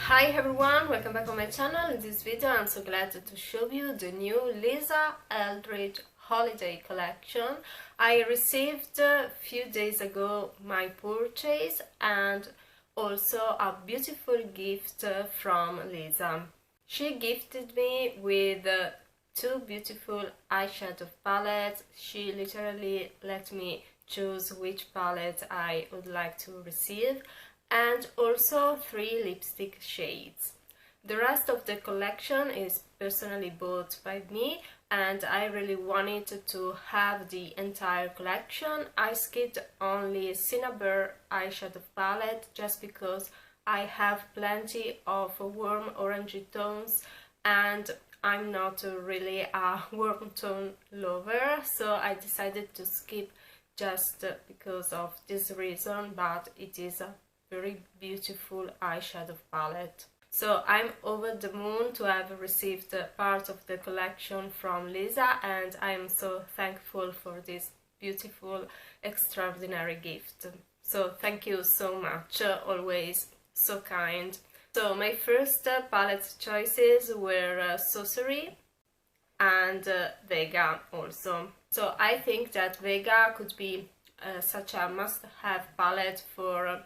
Hi everyone, welcome back on my channel. In this video I'm so glad to show you the new Lisa Eldridge holiday collection. I received a few days ago my purchase and also a beautiful gift from Lisa. She gifted me with two beautiful eyeshadow palettes. She literally let me choose which palette I would like to receive, and also 3 lipstick shades. The rest of the collection is personally bought by me, and I really wanted to have the entire collection. I skipped only Cinnabar eyeshadow palette just because I have plenty of warm orangey tones and I'm not really a warm tone lover, so I decided to skip just because of this reason, but it is a very beautiful eyeshadow palette. So I'm over the moon to have received part of the collection from Lisa, and I am so thankful for this beautiful, extraordinary gift. So thank you so much, always so kind. So my first palette choices were SORCERY and Vega also. So I think that Vega could be such a must-have palette for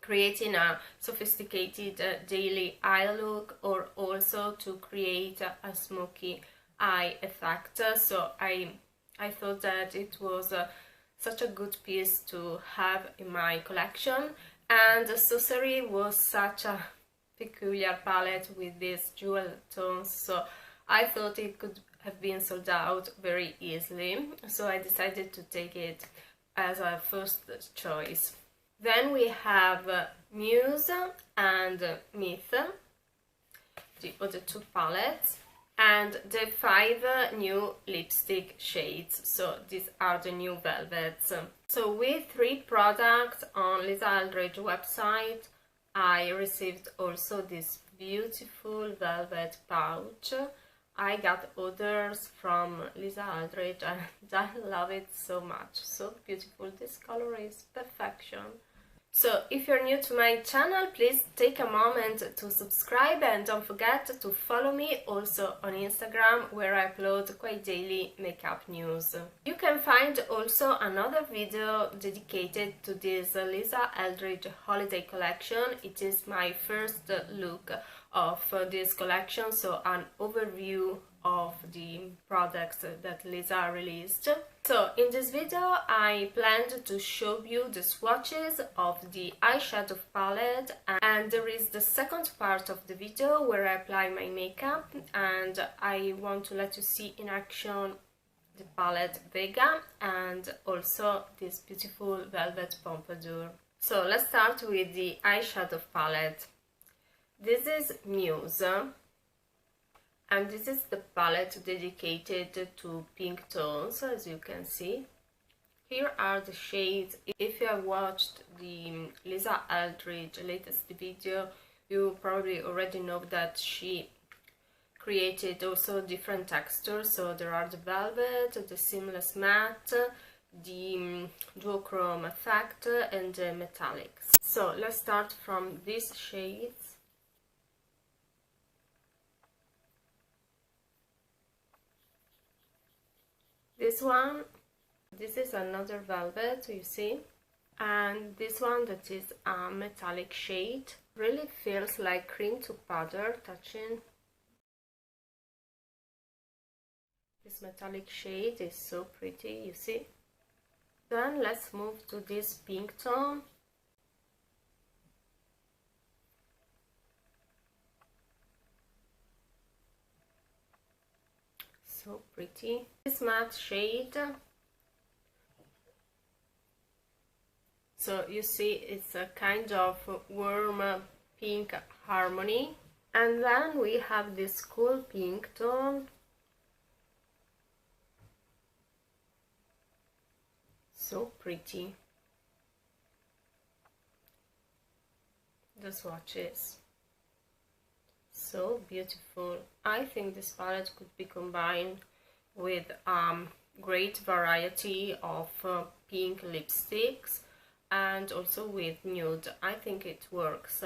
creating a sophisticated daily eye look, or also to create a smoky eye effect. So I thought that it was such a good piece to have in my collection, and SORCERY was such a peculiar palette with these jewel tones, so I thought it could have been sold out very easily, so I decided to take it as a first choice. Then we have MUSE and Myth, the other two palettes, and the 5 new lipstick shades. So these are the new velvets. So with 3 products on Lisa Eldridge website, I received also this beautiful velvet pouch. I got others from Lisa Eldridge and I love it so much. So beautiful. This color is perfection. So if you're new to my channel, please take a moment to subscribe and don't forget to follow me also on Instagram, where I upload quite daily makeup news. You can find also another video dedicated to this Lisa Eldridge holiday collection. It is my first look of this collection, so an overview of the products that Lisa released. So in this video I planned to show you the swatches of the eyeshadow palette, and there is the second part of the video where I apply my makeup, and I want to let you see in action the palette Vega and also this beautiful Velvet Pompadour. So let's start with the eyeshadow palette. This is MUSE, and this is the palette dedicated to pink tones, as you can see. Here are the shades. If you have watched the Lisa Eldridge latest video, you probably already know that she created also different textures. So there are the velvet, the seamless matte, the duochrome effect, and the metallics. So let's start from these shades. This is another velvet, you see, and this one that is a metallic shade. Really feels like cream to powder touching. This metallic shade is so pretty, you see. Then let's move to this pink tone. So pretty. This matte shade. So you see it's a kind of warm pink harmony. And then we have this cool pink tone. So pretty. The swatches. So beautiful. I think this palette could be combined with great variety of pink lipsticks and also with nude. I think it works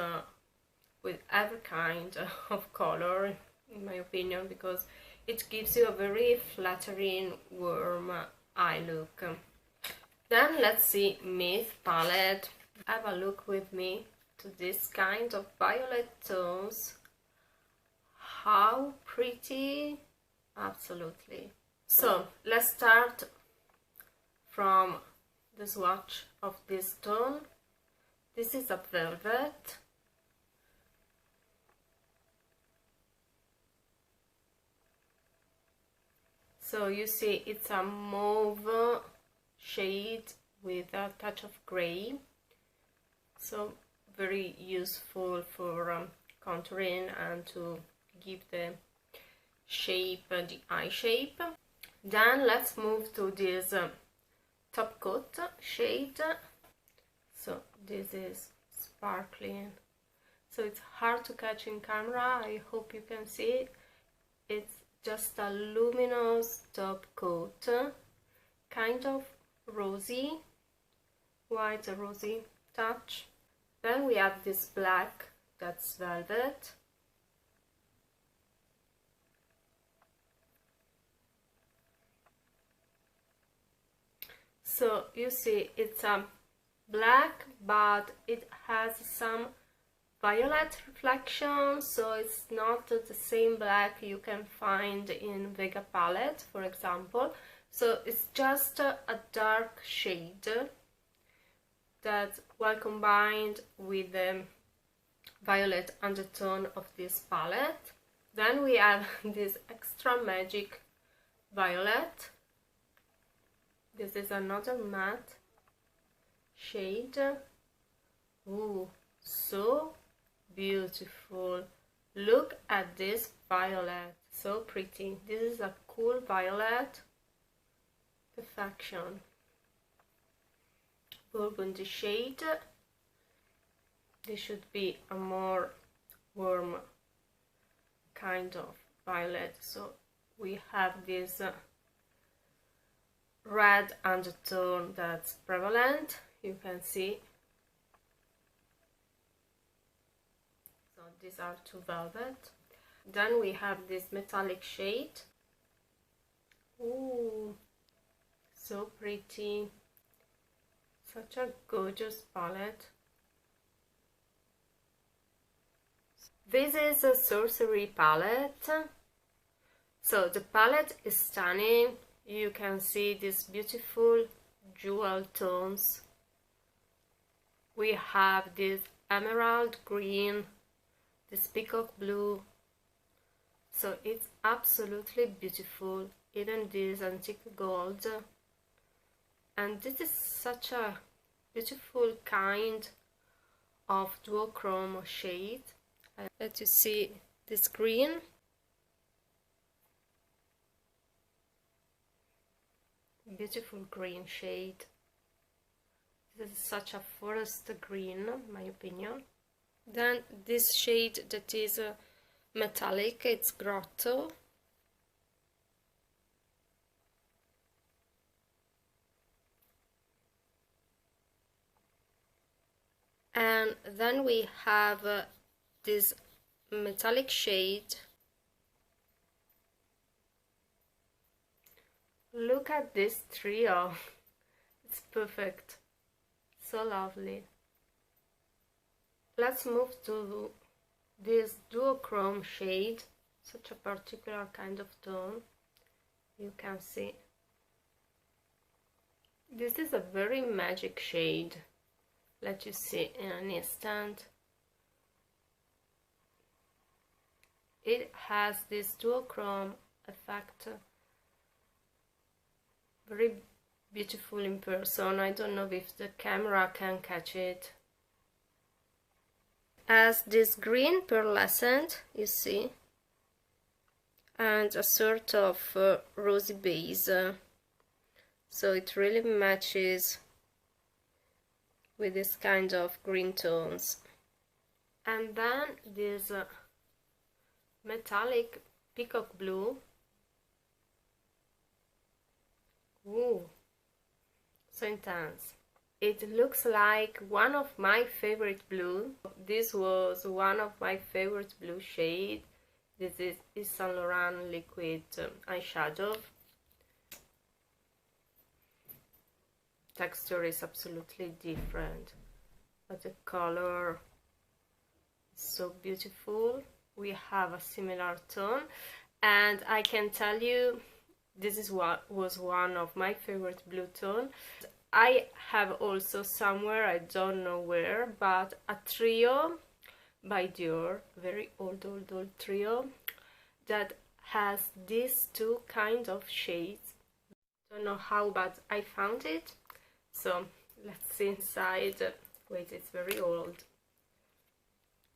with every kind of color, in my opinion, because it gives you a very flattering, warm eye look. Then let's see MUSE palette. Have a look with me to this kind of violet tones. How pretty! Absolutely. So let's start from the swatch of this tone. This is a velvet. So you see it's a mauve shade with a touch of grey. So very useful for contouring and to give the shape, the eye shape. Then let's move to this top coat shade. So this is sparkling, so it's hard to catch in camera. I hope you can see it. It's just a luminous top coat, kind of rosy, white rosy touch. Then we have this black, that's velvet. So you see it's a black, but it has some violet reflection, so it's not the same black you can find in Vega palette, for example. So it's just a dark shade that, well combined with the violet undertone of this palette. Then we have this extra magic violet. This is another matte shade. Ooh, so beautiful. Look at this violet, so pretty. This is a cool violet. Perfection. Burgundy shade. This should be a more warm kind of violet. So we have this red undertone that's prevalent, you can see. So these are two velvet. Then we have this metallic shade. Ooh, so pretty. Such a gorgeous palette. This is a SORCERY palette. So the palette is stunning. You can see these beautiful jewel tones. We have this emerald green, this peacock blue. So it's absolutely beautiful. Even this antique gold. And this is such a beautiful kind of duochrome shade. Let you see this green. Beautiful green shade. This is such a forest green, in my opinion. Then this shade that is metallic, it's grotto. And then we have this metallic shade. Look at this trio. It's perfect. So lovely. Let's move to this duochrome shade. Such a particular kind of tone. You can see. This is a very magic shade. Let you see in an instant. It has this duochrome effect. Very beautiful in person. I don't know if the camera can catch it. As this green pearlescent, you see, and a sort of rosy base. So it really matches with this kind of green tones. And then this metallic peacock blue. Ooh, so intense. it looks like one of my favorite blue. This was one of my favorite blue shade. This is Saint Laurent liquid eyeshadow. Texture is absolutely different, but the color is so beautiful. We have a similar tone, and I can tell you this is what was one of my favorite blue tone. I have also somewhere, I don't know where, but a trio by Dior, very old trio, that has these two kinds of shades. Don't know how, but I found it. So let's see inside. Wait, it's very old.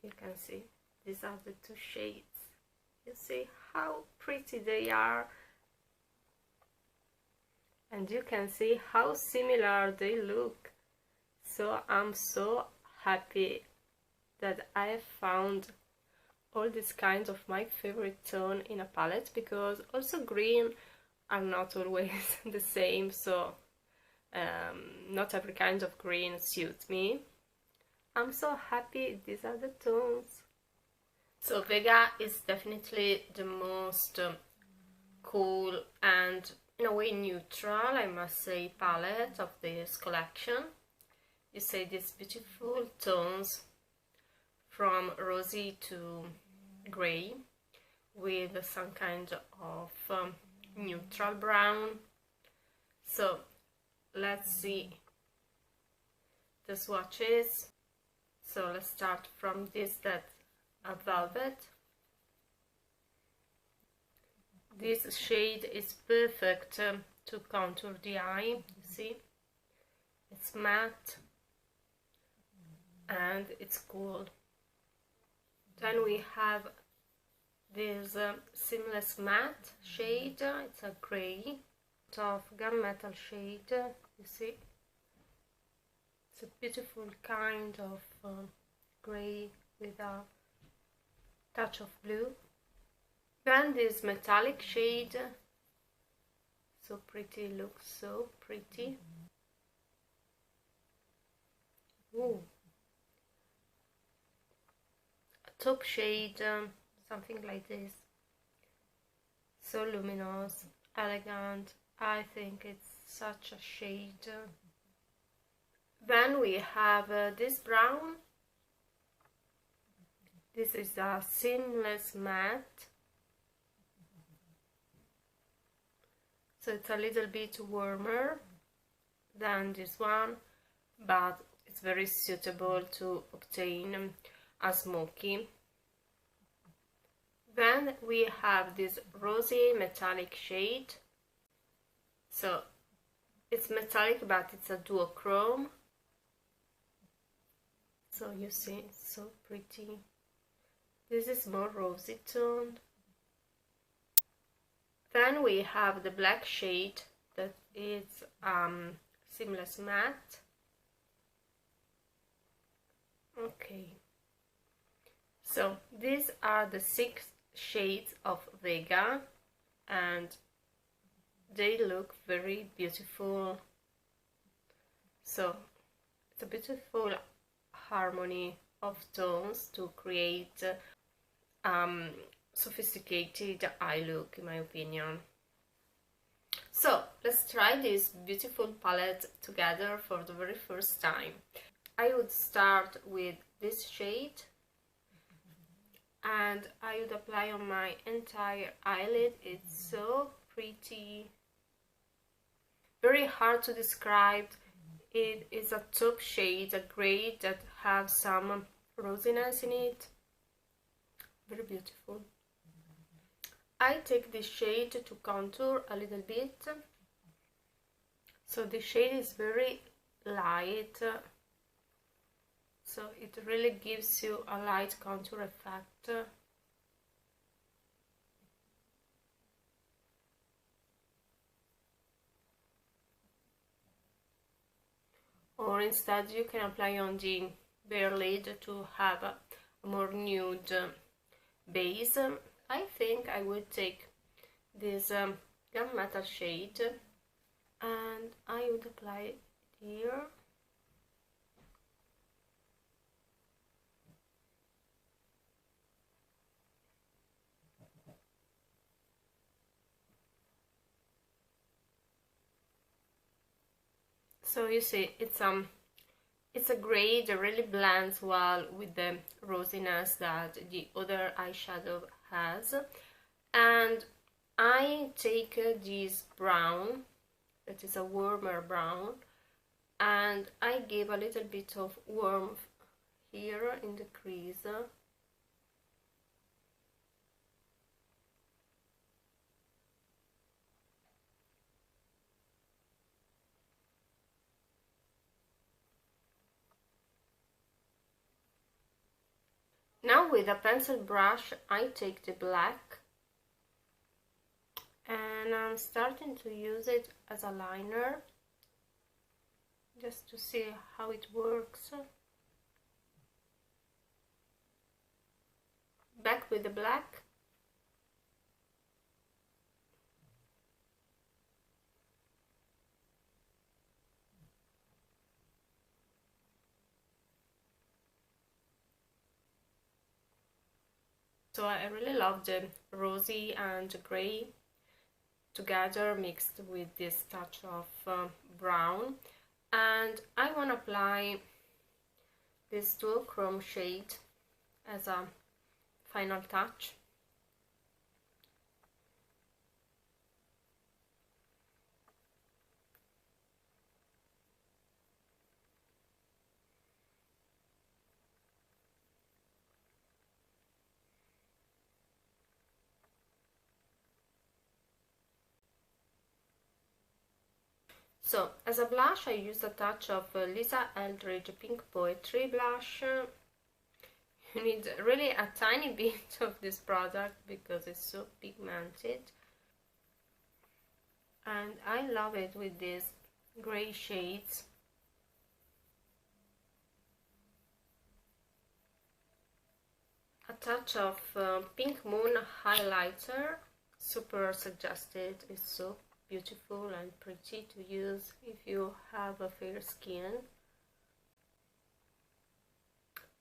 You can see these are the two shades. You see how pretty they are, and you can see how similar they look. So I'm so happy that I have found all these kinds of my favorite tone in a palette, because also green are not always the same, so not every kind of green suits me. I'm so happy these are the tones. So Vega is definitely the most cool and in a way neutral, I must say, palette of this collection. You see these beautiful tones from rosy to grey with some kind of neutral brown. So let's see the swatches. So let's start from this, that a Velvet. This shade is perfect to contour the eye. You see, it's matte and it's cool. Then we have this seamless matte shade. It's a grey, of gunmetal shade. You see, it's a beautiful kind of grey with a touch of blue. Then this metallic shade, so pretty, looks so pretty. Ooh. A taupe shade, something like this. So luminous, elegant. I think it's such a shade. Then we have this brown. This is a seamless matte. So it's a little bit warmer than this one, but it's very suitable to obtain a smoky. Then we have this rosy metallic shade. So it's metallic, but it's a duochrome. So you see, it's so pretty. This is more rosy toned. Then we have the black shade that is seamless matte. Okay, so these are the 6 shades of Vega, and they look very beautiful. So it's a beautiful harmony of tones to create sophisticated eye look, in my opinion. So let's try this beautiful palette together for the very first time. I would start with this shade and I would apply on my entire eyelid. It's so pretty, very hard to describe. It is a taupe shade, a grey that has some rosiness in it. Very beautiful. I take this shade to contour a little bit. So the shade is very light, so it really gives you a light contour effect. Or instead you can apply on the bare lid to have a more nude base. I think I would take this gunmetal shade and I would apply it here. So you see, it's a gray that really blends well with the rosiness that the other eyeshadow has. And I take this brown, that is a warmer brown, and I give a little bit of warmth here in the crease. Now with a pencil brush I take the black and I'm starting to use it as a liner just to see how it works. Back with the black. So I really love the rosy and grey together mixed with this touch of brown, and I want to apply this duochrome shade as a final touch. So, as a blush, I use a touch of Lisa Eldridge Pink Poetry blush. You need really a tiny bit of this product because it's so pigmented. And I love it with these grey shades. A touch of Pink Moon highlighter, super suggested, it's so beautiful and pretty to use if you have a fair skin.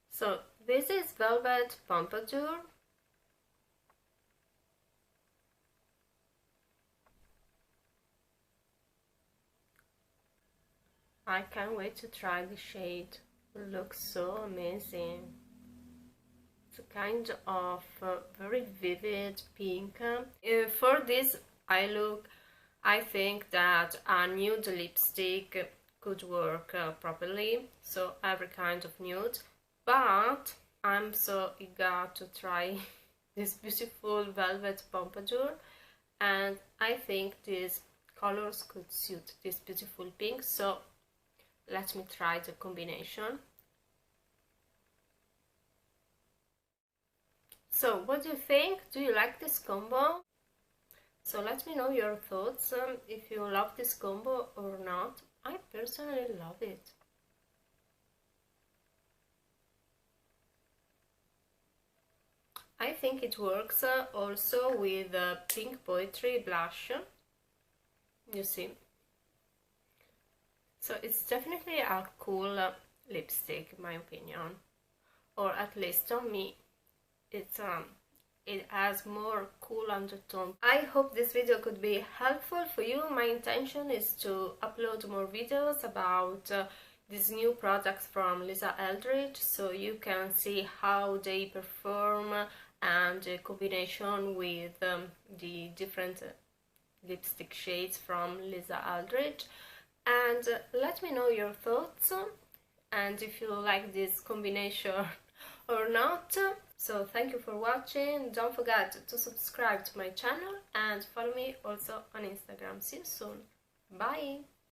So this is Velvet Pompadour. I can't wait to try the shade. It looks so amazing. It's a kind of very vivid pink. For this eye look, I think that a nude lipstick could work properly, so every kind of nude, but I'm so eager to try this beautiful Velvet Pompadour, and I think these colors could suit this beautiful pink, so let me try the combination. So what do you think? Do you like this combo? So let me know your thoughts, if you love this combo or not. I personally love it. I think it works also with Pink Poetry blush, you see. So it's definitely a cool lipstick in my opinion, or at least on me. It has more cool undertone. I hope this video could be helpful for you. My intention is to upload more videos about these new products from Lisa Eldridge, so you can see how they perform and the combination with the different lipstick shades from Lisa Eldridge. And let me know your thoughts and if you like this combination or not. So thank you for watching. Don't forget to subscribe to my channel and follow me also on Instagram. See you soon. Bye!